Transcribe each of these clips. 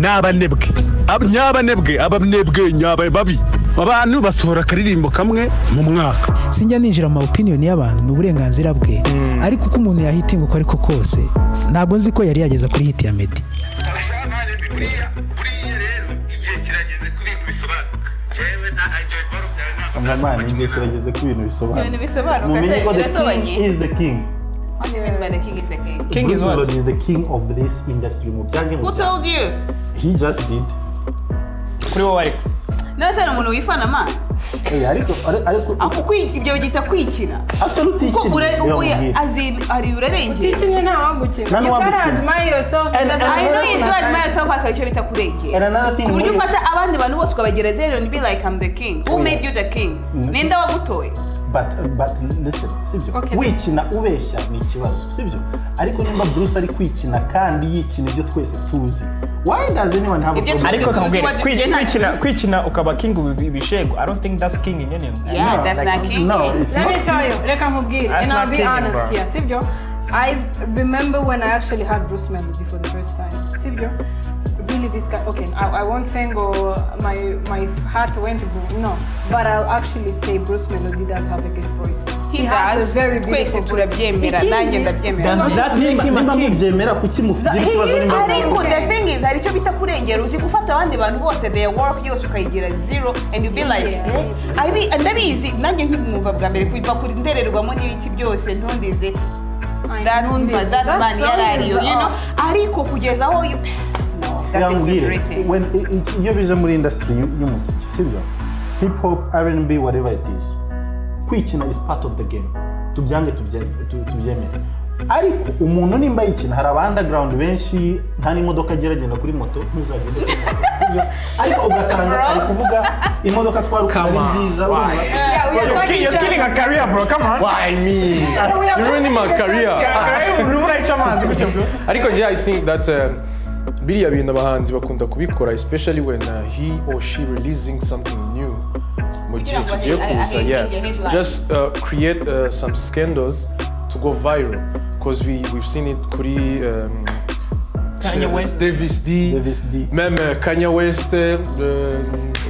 n'abanebwe abanebwe nyabaye babi abantu basohora akaririmbo kamwe mu mwaka. Sinjya ninjira mu opinion y'abantu n'uburenganzira bwe, ariko uko umuntu yahitinga uko ariko kose ntabwo nzi ko yari yageza kuri hit ya Meddy. buriya rero igihe kirageze ku bintu bisobanuka. Jewe na Joy Baro byari Amamana igihe kirageze ku bintu bisobanuka. Ibintu bisobanuka se birasobanye. Is the king. What do you mean by the king is the king? King is what? Is the king of this industry. Who told you? He just did. Kuri wowe ariko. Nase no umuntu wifana man. Ariko ibyo bigita kwikina. Absolutely. Azin ari urarengera. Tikimye nta wagukina. You can't admire yourself. I know you do admire yourself akacyo bita kurengera. And another thing. Kuburyo ufata abandi bantu bose ukabagereza and be like I'm the king. Who made you the king? Nenda wagutoye. But listen, sibyo. Wikina ubeshya ni ikibazo, sibyo? Ariko nimba Bruce ari kwikina kandi yikina ibyo twese tuzi. Why does anyone have a problem? Ariko kamubwira kwikina ukaba king bishego. I don't think that's king in any. Yeah, no, that's not king. No, it's Let not. me tell you, reka mubwire, and I'll be honest here, sibyo? I remember when I actually had Bruce Melody for the first time. Sibyo? Really this guy, okay, I won't sing or my heart went to boom, no. But I'll actually say Bruce Melody does have a good voice. He does. A very beautiful voice. That's making him a king. The thing is, hari cyo bita kurengera uzi gufata abandi bantu bose their work yose ukayigira zero and you be like, ndabizi nanjye nkimwumva bwa mbere kuva kuri ndererwamo n'ibiki byose ntundize that man yarariyo, you know, ariko kugeza aho you that's exaggerating. When you're busy in the industry, y'umuziki, sibyo? Hip hop, R&B, whatever it is. Kwikina is part of the game. Tubyange tubyemere. Ariko umuntu nimba yikina hari aba underground benshi nta n'imodoka geragenda kuri moto ntuzagende kuri moto, sibyo? Ariko ugasanga ari kuvuga imodoka twaruka nziza. You're killing a career, bro. Come on. Why me? You're ruining my career. Ariko I think that biriya bintu abahanzi bakunda kubikora, especially when he or she releasing something new. Just create some scandals to go viral, because we've seen it kuri Kanye West, Davis D, même Kanye West,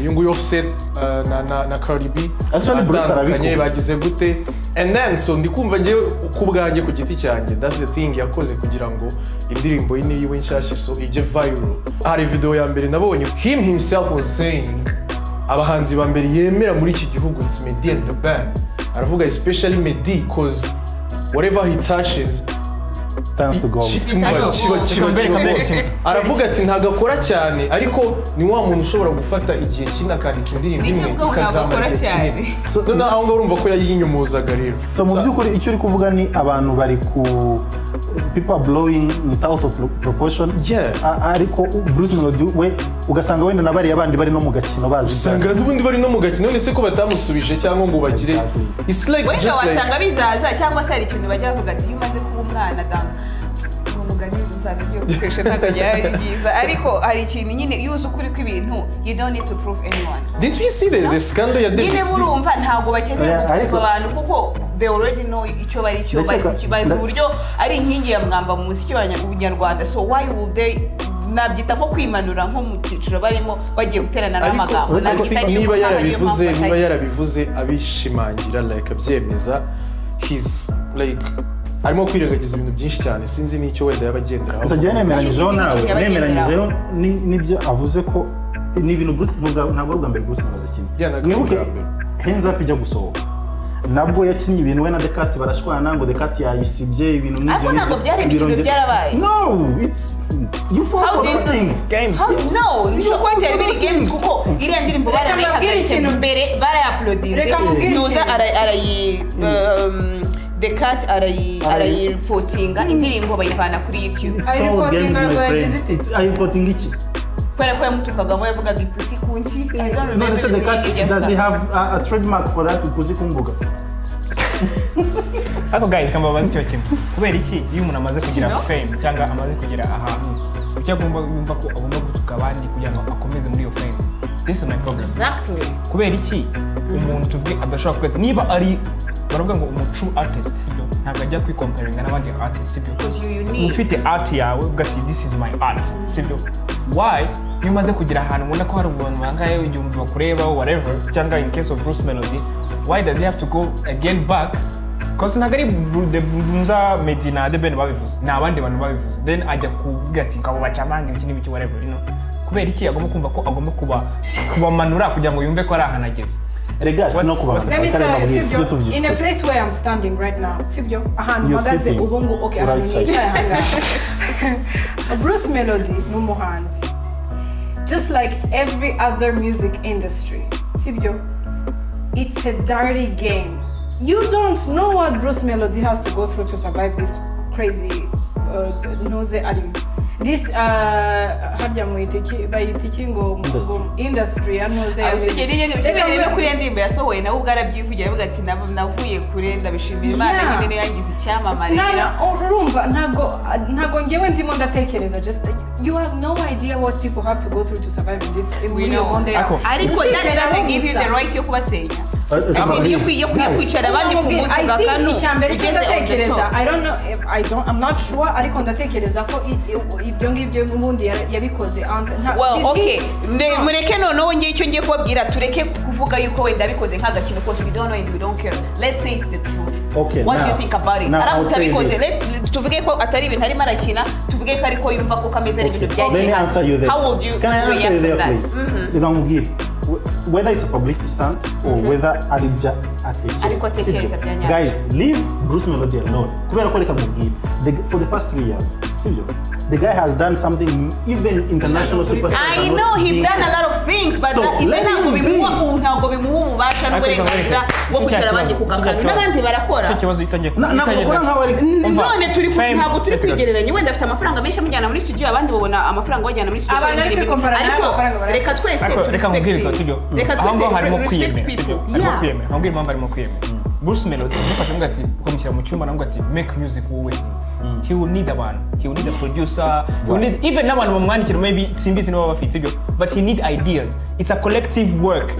Yungu Offset na Cardi B. Actually Bruce Kanye bagize gute, and then so ndikumva nje kubwanjye ku giti cyanjye, that's the thing yakoze kugira ngo indirimbo yini yiwe nshyashya so ije viral. Hari video ya mbere nabonye him himself was saying abahanzi ba mbere yemera muri iki gihugu it's Meddy and the band. Aravuga especially Meddy cause whatever he touches tends to go. Aravuga ati ntagakora cyane ariko ni wa muntu ushobora gufata igihe kinini akandika indirimbo imwe ikazamara cyane. None aho ngaho urumva ko yayinyumuzaga rero. So mu byukuri icyo uri kuvuga ni abantu bari ku people blowing it out of proportion. Yeah. Ariko Bruce Melody we ugasanga wenda nabari abandi bari no mu gakino bazi. Usanga n'ubundi bari no mu gakino none se ko batamusubije cyangwa ngo bagire. It's like just like wasanga bizaza cyangwa se ari ikintu bajya bavuga ati umaze kuba umwana danga. Umugani nzabigiye gukoresha ntakajya ari byiza ariko hari ikintu nyine yuzu kuri kw'ibintu you don't need to prove anyone. Did we see the scandal ya Davis? Nyine murumva ntago bakeneye kuvuga abantu kuko they already know icyo bari cyo bazi uburyo ari inkingi ya mwamba mu muziki w'Abanyarwanda, so why will they nabyita nko kwimanura nko mu cyiciro barimo bagiye guterana n'amagambo. Niba yarabivuze abishimangira like abyemeza, he's like arimo kwirengagiza ibintu byinshi cyane sinzi n'icyo wenda yabagenderaho. Sajya nemeranyijeho nawe nemeranyijeho nibyo avuze ko ni ibintu Bruce ntabwo ari mbere Bruce n'abakini. Mwibuke Hands Up ijya gusohoka nabwo yakinye ibintu we na Decat barashwana ngo Decat yayisibye ibintu n'ibyo ntabwo byari ibintu byarabaye. No, it's you fall for those things. Games. No, you should point at many games kuko iriya ndirimbo barayihagaritse mbere barayaplodinze nuza arayi Decat arayireportinga indirimbo bayivana kuri YouTube. Reporting iki? Kwera ko yamutukagamo yavugaga ipusi kunki. Does he have a trademark for that ipusi kumbuga? Ako guys kamba bazi cyo kintu. Kubera iki iyo umuntu amaze kugira fame cyangwa amaze kugira ahantu icyo agomba yumva ko agomba gutuka abandi kugira ngo akomeze muri iyo fame. This is my problem. Exactly. Kubera iki umuntu tuvuge adashobora kweza niba ari baravuga ngo true artist sibyo ntabwo ajya kwikomparinga n'abandi artist sibyo because you unique ufite art yawe uvuga ati this is my art sibyo why iyo umaze kugira ahantu ubona ko hari abantu bangaye igihumbi bakureba whatever cyangwa in case of Bruce Melody why does he have to go again back because ntabwo ari Bruce Melody na The Ben babivuze ni abandi bantu babivuze then ajya kuvuga ati ngabo bacamanga ibiki n'ibiki whatever you know kubera iki agomba kumva ko agomba kubamanura kugira ngo yumve ko ari ahantu ageze Rega sino kuba in a place where I'm standing right now sibyo ahantu magaze ubungu okay ahantu nicaye hanga Bruce Melody n'umuhanzi just like every other music industry sibyo it's a dirty game you don't know what Bruce Melody has to go through to survive this crazy noze arim this harya muitiki bayitiki ngo industry ya noze usigere kuri ndimba yasohoye nawe ubwarabyivugira avuga ati navuye kure ndabishimira Imana nyine yangize icyamamare urumva ntago ngewe ndimo ndatekereza just you have no idea what people have to go through to survive in this ariko that doesn't give you the right yo kubasenya yo kwicara abandi ku mutuga kanu ndatekereza I'm not sure ariko ndatekereza ko ibyo ngibyo ubundi yabikoze well okay mureke noneho ngiye icyo ngiye kubabwira tureke kuvuga yuko wenda abikoze nk'agakino because we don't know and we don't care let's say it's the truth okay, what do you think about it aramutse abikoze tuvuge ko atari ibintu arimo arakina tuvuge ko ariko yumva ko kameze ari ibintu byagiye how would you react to that ndamubwira whether it's a publicity stunt or whether aribja atekereza guys leave Bruce Melody alone kubera ko reka mubwira for the past 3 years sibyo the guy has done something even international superstars I know he's done a lot of things but ntabwo bimuha ububasha n'uburenganzira bwo kwicara abandi kugakana n'abandi barakora ikibazo itangiye none ntabwo turi kwigereranya wenda afite amafaranga menshi amujyana muri studio abandi babona amafaranga bajyana muri studio ariko reka twese aho harimo kwiyemera aho impamvu harimo kwiyemera Bruce Melody yafashe ngo ati ukamushyira mu cyumba nawe ati make music wowe he will need abantu he will need a producer he will need even n'abantu bamwandikira maybe simbizi nibo bafite ibyo but he need ideas it's a collective work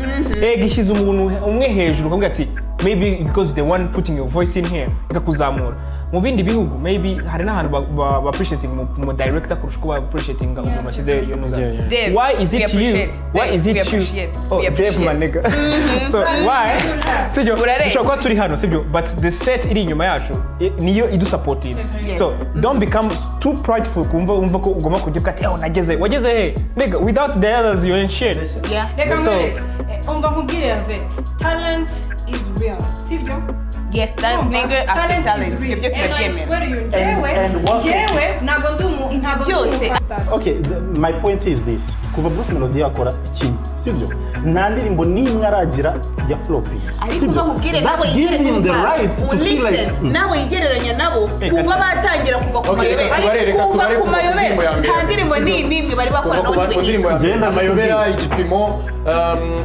gishize umuntu umwe hejuru ukavuga ati maybe because the one putting your voice in here ikakuzamura mu bindi bihugu maybe hari n'ahantu ba appreciating mu director kurusha kuba appreciating umuntu bashyize iyo nuza why is it you oh Dave my nigga so why sibyo ushobora kuba turi hano sibyo but the set iri inyuma yacu niyo idusupporting so don't become too prideful kumva ko ugomba kugira ati nageze wageze he nigga without the others you ain't shit so umva nkubwire ave talent is real sibyo yes that nigga after talent ibyo kirabyemera okay my point is this kuva Bruce Melody yakora ikintu sibyo nta ndirimbo n'imwe aragira ya flopping sibyo that gives him the right to feel like nawe yigereranya nabo kuva batangira kuva ku mayobera nta ndirimbo n'imwe bari bakora none indirimbo ya mayobera igipimo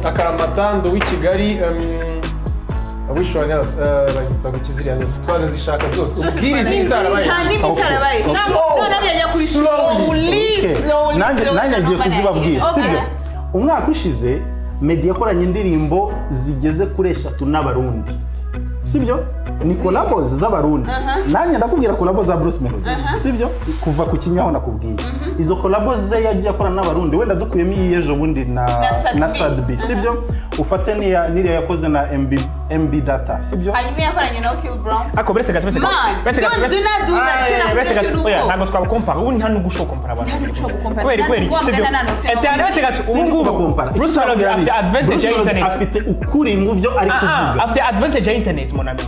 akaramatando w'i Kigali abishwanya bazita gukiziriya zose twazishaka zose ubwiriza itarabaye none yajya kuri slowly nanjye agiye kuzibabwira sibyo umwaka ushize Meddy yakoranye indirimbo zigeze kuri 3 n'abarundi sibyo ni collabos z'abarundi nanjye ndakubwira collabos za Bruce Melody sibyo kuva ku kinyaho nakubwiye izo collabos ze yagiye akorana n'abarundi wenda dukuyemo iyejo bundi na Sadbi sibyo ufate niya yakoze na MB data sibyo hanyuma yakoranye na Otile Brown ako berese gato ntabwo twabakompara ubu nta n'ugusho kompara abantu kweri sibyo ese gato ubu ngubu Bruce Melody afite advantage ya internet afite ukuri mu byo ari kuvuga afite advantage ya internet monami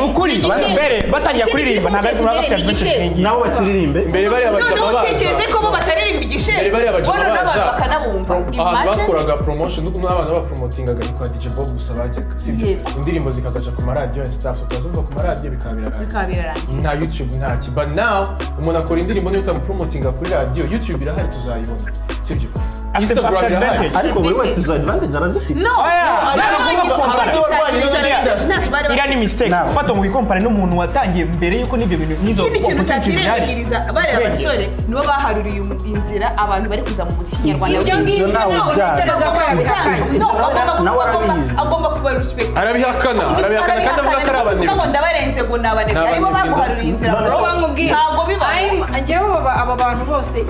ukuri mbere batangira kuririmba ntabwo ari bafite advantage nabo bakiririmbe mbere bari abajama baza utekereze ko bo bataririmba igishero bari abajama baza bakanabumva bakoraga promotion n'abantu bapromotingaga ni kwa DJ Bob gusa bajyaga sibyo indirimbo zikazaca ku maradiyo and stuff utazumva ku maradiyo bikabirarangira nta YouTube nta ki but now umuntu akora indirimbo niyo utamupromotinga kuri radio YouTube irahari tuzayibona sibyo Instagram irahari ariko buri wese izo advantage arazifite irani ni mistake gufata ngo wikompare n'umuntu watangiye mbere yuko n'ibyo bintu n'izo ikindi kintu utakirengagiriza bariya basore nibo baharuriye inzira abantu bari kuza mu muziki nyarwanda ibyo ngibyo ntekereza ko yabihakanye agomba kuba respect arabihakana kandi avuga ko ari abanebwe ngo ndabarenze ngo nabanebwe aribo bamuharuriye inzira ntabwo biba njyewe aba bantu bose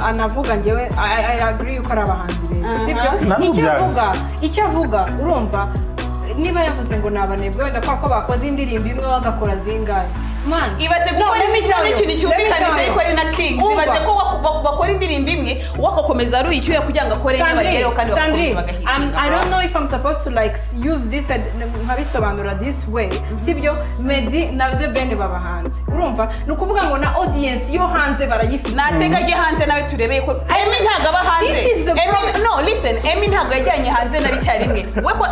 anavuga njyewe I agree yuko ari abahanzi beza icyo avuga urumva niba yavuze ngo nabanebwe wenda ko bakoze indirimbo imwe bagakora zingahe man ibaze gukora imitano ikintu cyumvikanisha yuko ari na Kings ibaze ko bakora indirimbo imwe wagakomeza ari icyuya kugira ngo akore nyabagereho kandi bakomeza bagahitinga I don't know if I'm supposed to like use this nkabisobanura this way sibyo Meddy na The Ben babahanzi urumva nukuvuga ngo na audience yo hanze barayifite natega ge hanze nawe turebeye ko Emmy ntago aba hanze no listen Emmy ntago yajyanye hanze nari cyarimwe we ko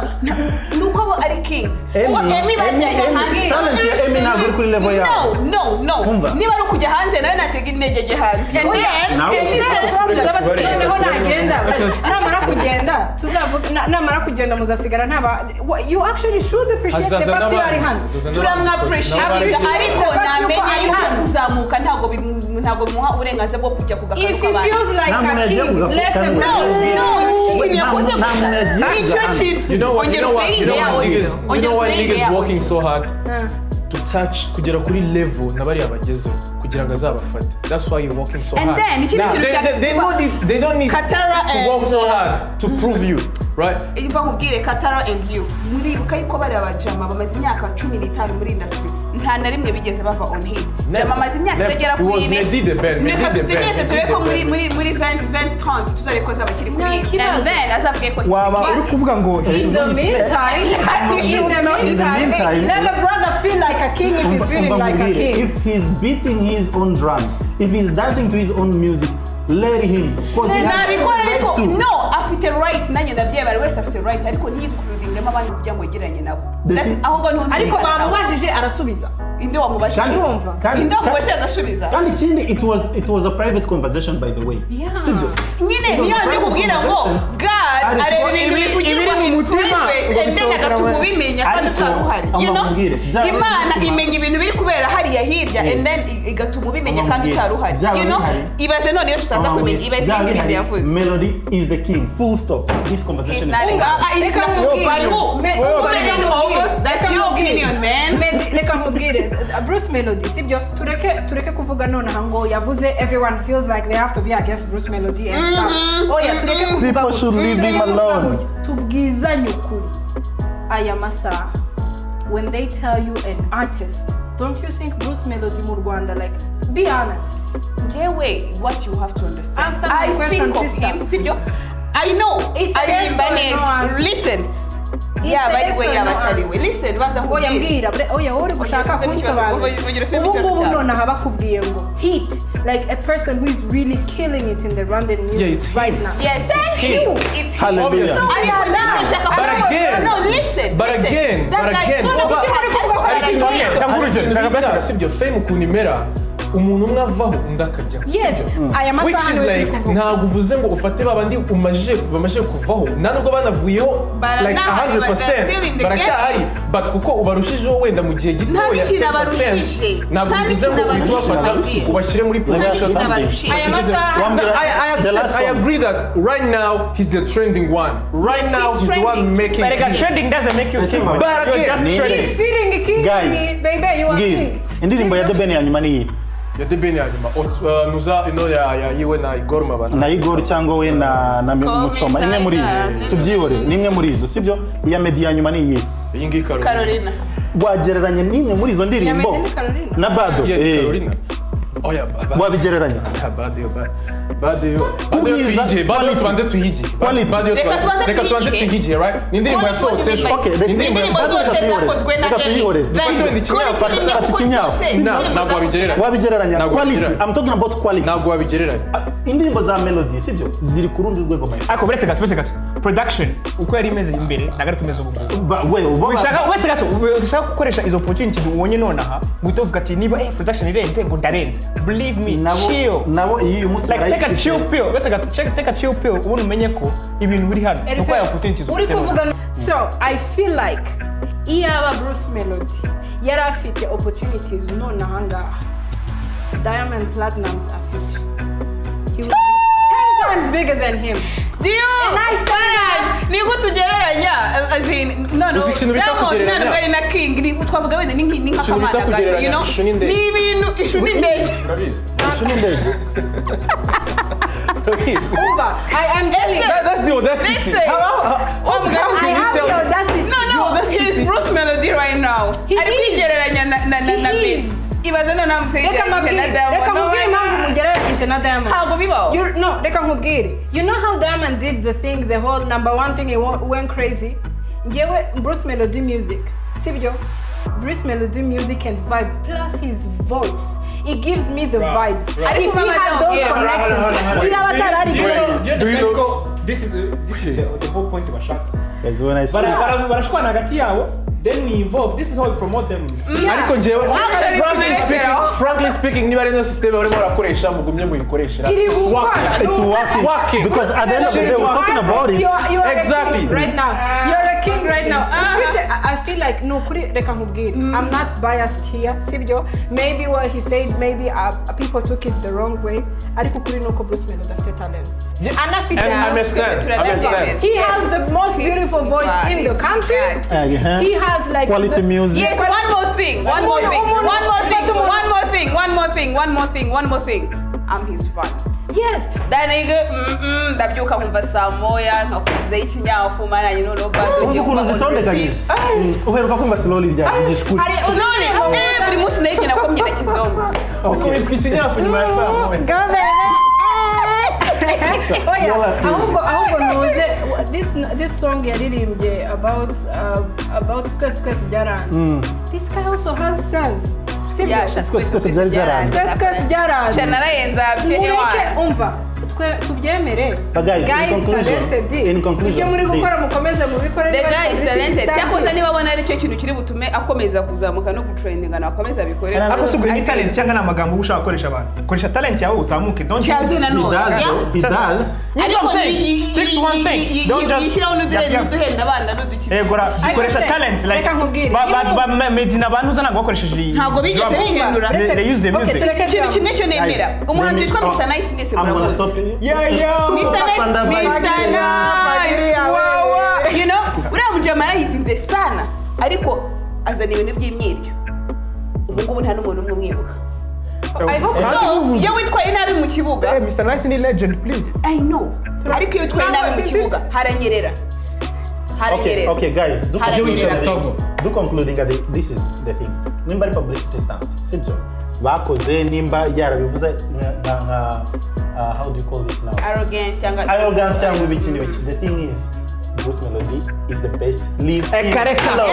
nuko abo ari Kings Emmy bajyanye hanze talent ya Emmy ntago kuri level ya no niba ari kujya hanze nawe natega intege hanze and then namara kugenda tuzavuga namara kugenda muzasigara ntaba you actually should appreciate the fact you are hanze turamwa appreciate ariko namenya yuko kuzamuka ntago muha uburenganzira bwo kujya kugakora if it feels like a king let him you know what niggas working so hard to touch kugera kuri level nabari abagezeho kugira ngo azabafate that's why you're working so hard and then they don't need Katara to work so hard to prove you right iba nkubwire Katara and you muri ukayiko bari abajama bamaze imyaka 15 muri industry nta na rimwe bigeze bava on hit jama maze imyaka igera kuri ine neka tureko muri 2030 tuzarekoza abakiri kuri hit and then azavuge ko waba uri kuvuga ngo in the meantime let the brother feel like a king if he's feeling like a king if he's beating his own drums if he's dancing to his own music let him because he has right to no afite right nanye ndabye bari wese afite right ariko ntiyikurudingemo abandi kugira ngo yegeranye nabo aho ngo none ariko bamubajije arasubiza inde wamubashije inde wamubashije agasubiza kandi ikindi it was a private conversation by the way sibyo nyine niyo ndi kubwira ngo God areba ibintu bivugirwa mu mutima ende nagatuma ubimenya kandi utaruhari you know Imana imenya ibintu biri kubera hariya hirya and then igatuma ubimenya kandi utaruhari you know ibaze none iyo tutaza kumenya ibaze ibintu yavuze Melody is the king full stop this conversation is that's your opinion man reka nkubwire Bruce Melody sibyo tureke kuvuga none ngo yavuze everyone feels like they have to be against Bruce Melody and stuff oya tureke kuvuga people should leave him alone tubwizanye ukuri aya masaha when they tell you an artist don't you think Bruce Melody mu Rwanda like be honest what you have to understand I think of him sibyo I know it's listen by the way listen banza nkubwira oya uri gushaka kunsobanurira ubu nonaha bakubwiye ngo hit like a person who is really killing it in the Rwandan music right now yes it's him hallelujah but again sibyo fame kunimera umuntu umwe avaho undi akajya which is like ntabwo uvuze ngo ufate babandi bamaze kuvaho nta nubwo banavuyeho like 100% baracyahari but kuko ubarushijeho wenda mu gihe gitoya 10% ntabwo uvuze ngo uhite ubafata ubashyire muri position I agree that right now he's the trending one right now he's the one making but trending doesn't make you a king but again he's feeling a king baby you are king indirimbo ya The Ben ya nyuma ni ya The Ben ya nyuma nuza ino ya yiwe na Igor Mabana na Igor cyangwa we na Muchoma imwe muri izo tubyihore ni imwe muri izo sibyo iya Meddy ya nyuma ni iyi ngi Carolina wagereranya n'imwe muri izo ndirimbo na Bado Carolina oya wabigereranya Bado tubanze tuhije reka tubanze tuhije right ni indirimbo yasohotse indirimbo yasohotse zakozwe na ntabwo wabigereranya quality I'm talking about quality ntabwo wabigereranya indirimbo za Melody sibyo ziri ku rundi rwego mayi ariko buretse gato production uko yari imeze imbere nagari kumeze ubu ushaka gukoresha izo opportunity ubonye nonaha guhita uvuga ati niba production irenze ngo ndarenze believe me chill nabo iyi umunsi like take a chill pill take a chill pill ubundi umenye ko ibintu biri hano uko ya opportunities uri kuvuga so I feel like iyaba Bruce Melody yari afite opportunities none ahangaha Diamond Platnumz afite he would be 10 times bigger than him. ni gutugereranya as in Uzi ikintu bita kugereranya? Diamond na King ni twavuga wenda ni Ikintu bita kugereranya, you know ishu n'indege. ni ibintu ishu n'indege urabizi Ishu n'indege. urabizi I'm telling you. That's the audacity. Let's say- How I can you have tell the me? audacity. no he's Bruce Melody right now He ari is. kwigereranya na He Biz is. ibaze no namuteye Reka nkubwire impamvu mugereranyije na Diamond. ntabwo bibaho No, reka nkubwire. You know how Diamond did the thing, the whole #1 thing, he went crazy? Ngewe Bruce Melody music, sibyo? Bruce Melody music and vibe, plus his voice. It gives me the vibes. If he had those connections, Do you know? This is the whole point of a shot. Guys, when I say barashwana hagati yabo, then we involve. This is how we promote them. Ariko njyewe Actually, frankly speaking niba ari no system barimo barakoresha mugumye muyikoresha. It is it's working. Working. Because at the end of the day, we're talking about it. You are Exactly. a king right now. You're a king right now. I feel like no, kuri reka nkubwire. I'm not biased here, sibyo. Maybe what he said, maybe people took it the wrong way. Ariko kuri nuko Bruce Melody afite talent. And I feel I understand. he has the most beautiful voice in the country. He has like Quality music. Yes, one more thing. I'm his fan. Yes. Ndabyuka nkumva saa moya nkakuzeho ikinyafu mana you know bado Ubu ukuntu zitondekanyije. Uheruka kumva slowly rya gishkuri. buri munsi nayike nakomye na kizombo Witwa ikinyafu nyuma ya saa moya. ahubwo nuze this song yaririmbye about twese byaranze. This guy also has sense. Twese byari byaranze. Twese byaranze. narayenzaabye mureke umva tubyemere. But guys, in conclusion, ibyo muri gukora mukomeze mubikore. The guy is talented. Cyakoze niba abona ari cyo kintu kiri butume akomeza kuzamuka no gutrendinga na akomeza abikore. Ako sugura ni talent cyangwa n'amagambo ushaka gukoresha abantu. Koresha talent yawe uzamuke. Don't Cyazi na no. He does. Ariko stick to one thing. Don't just yishyiraho n'uduhenda abana n'udukina. Egora koresha talent like reka nkubwire. Medina abantu uzana gukoresheje iyi. Ntabwo bigeze bihindura. They use the music. Ikintu kimwe cyo nemera. Umuhanzi witwa Mr Nice mwese muramuzi. Yeah. Mr Nice. Wow. You know, uriya mujama yarahitinze sana ariko azana ibintu by'imyiryo. Ubu ngubu nta n'umuntu umwe umwibuka. So, iyo witwaye nabi mu kibuga. Hey, Mr Nice ni legend, please. I know. Ariko iyo witwaye nabi mu kibuga haranyerera. Okay, guys, do concluding that this is the thing. Nimba ari publicity stunt. Simpson. Bakoze nimba yarabivuze how do you call this now? Arrogance cyangwa ibiki. The thing is Bruce Melody is the best lead in Hello.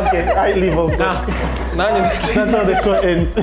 Okay, I leave also. That's how the show ends.